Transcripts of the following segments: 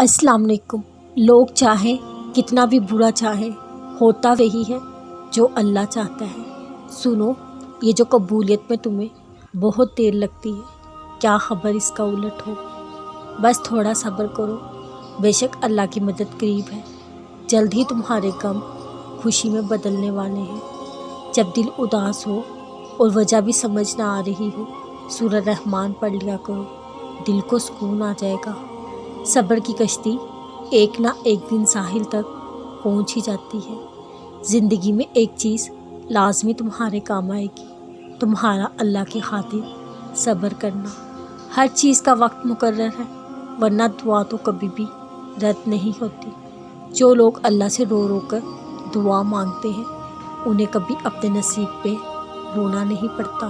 السلام علیکم۔ لوگ چاہیں کتنا بھی برا چاہیں، ہوتا وہی ہے جو اللہ چاہتا ہے۔ سنو، یہ جو قبولیت میں تمہیں بہت دیر لگتی ہے، کیا خبر اس کا الٹ ہو۔ بس تھوڑا صبر کرو، بے شک اللہ کی مدد قریب ہے۔ جلد ہی تمہارے غم خوشی میں بدلنے والے ہیں۔ جب دل اداس ہو اور وجہ بھی سمجھ نہ آ رہی ہو، سورہ رحمان پڑھ لیا کرو، دل کو سکون آ جائے گا۔ صبر کی کشتی ایک نہ ایک دن ساحل تک پہنچ ہی جاتی ہے۔ زندگی میں ایک چیز لازمی تمہارے کام آئے گی، تمہارا اللہ کی خاطر صبر کرنا۔ ہر چیز کا وقت مقرر ہے، ورنہ دعا تو کبھی بھی رد نہیں ہوتی۔ جو لوگ اللہ سے رو رو کر دعا مانگتے ہیں، انہیں کبھی اپنے نصیب پہ رونا نہیں پڑتا۔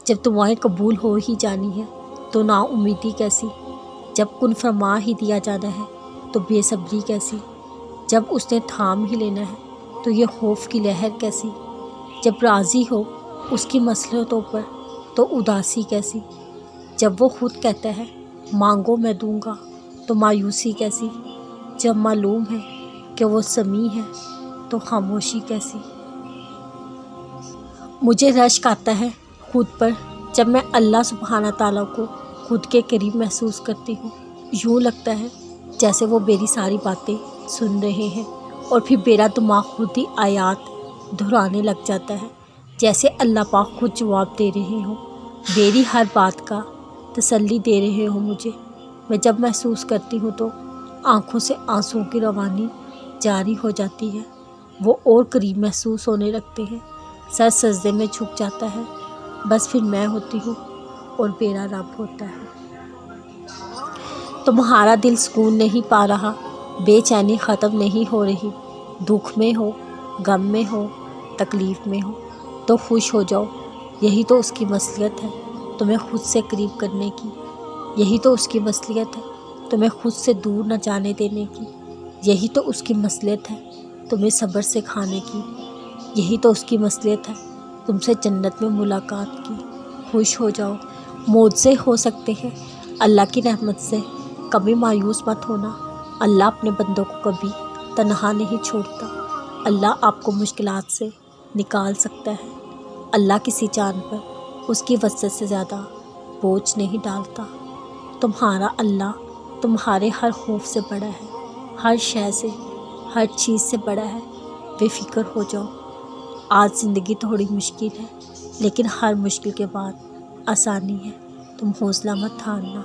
جب دعائیں قبول ہو ہی جانی ہے تو نا امیدی کیسی؟ جب کن فرما ہی دیا جانا ہے تو بے صبری کیسی؟ جب اس نے تھام ہی لینا ہے تو یہ خوف کی لہر کیسی؟ جب راضی ہو اس کی مصلحتوں پر تو اداسی کیسی؟ جب وہ خود کہتا ہے مانگو میں دوں گا تو مایوسی کیسی؟ جب معلوم ہے کہ وہ سمیع ہے تو خاموشی کیسی؟ مجھے رشک آتا ہے خود پر جب میں اللہ سبحانہ تعالیٰ کو خود کے قریب محسوس کرتی ہوں۔ یوں لگتا ہے جیسے وہ میری ساری باتیں سن رہے ہیں، اور پھر میرا دماغ خود ہی آیات دہرانے لگ جاتا ہے، جیسے اللہ پاک خود جواب دے رہے ہوں، میری ہر بات کا تسلی دے رہے ہوں مجھے۔ میں جب محسوس کرتی ہوں تو آنکھوں سے آنسوؤں کی روانی جاری ہو جاتی ہے، وہ اور قریب محسوس ہونے لگتے ہیں، سر سجدے میں جھک جاتا ہے۔ بس پھر میں ہوتی ہوں اور میرا رب ہوتا ہے۔ تمہارا دل سکون نہیں پا رہا، بے چینی ختم نہیں ہو رہی، دکھ میں ہو، غم میں ہو، تکلیف میں ہو تو خوش ہو جاؤ۔ یہی تو اس کی مصلحت ہے تمہیں خود سے قریب کرنے کی، یہی تو اس کی مصلحت ہے تمہیں خود سے دور نہ جانے دینے کی، یہی تو اس کی مصلحت ہے تمہیں صبر سکھانے کی، یہی تو اس کی مصلحت ہے تم سے جنت میں ملاقات کی۔ خوش ہو جاؤ، معجزے ہو سکتے ہیں اللہ کی رحمت سے، کبھی مایوس مت ہونا۔ اللہ اپنے بندوں کو کبھی تنہا نہیں چھوڑتا۔ اللہ آپ کو مشکلات سے نکال سکتا ہے۔ اللہ کسی جان پر اس کی وسعت سے زیادہ بوجھ نہیں ڈالتا۔ تمہارا اللہ تمہارے ہر خوف سے بڑا ہے، ہر شے سے، ہر چیز سے بڑا ہے۔ بے فکر ہو جاؤ۔ آج زندگی تھوڑی مشکل ہے، لیکن ہر مشکل کے بعد آسانی ہے، تم حوصلہ مت ہارنا۔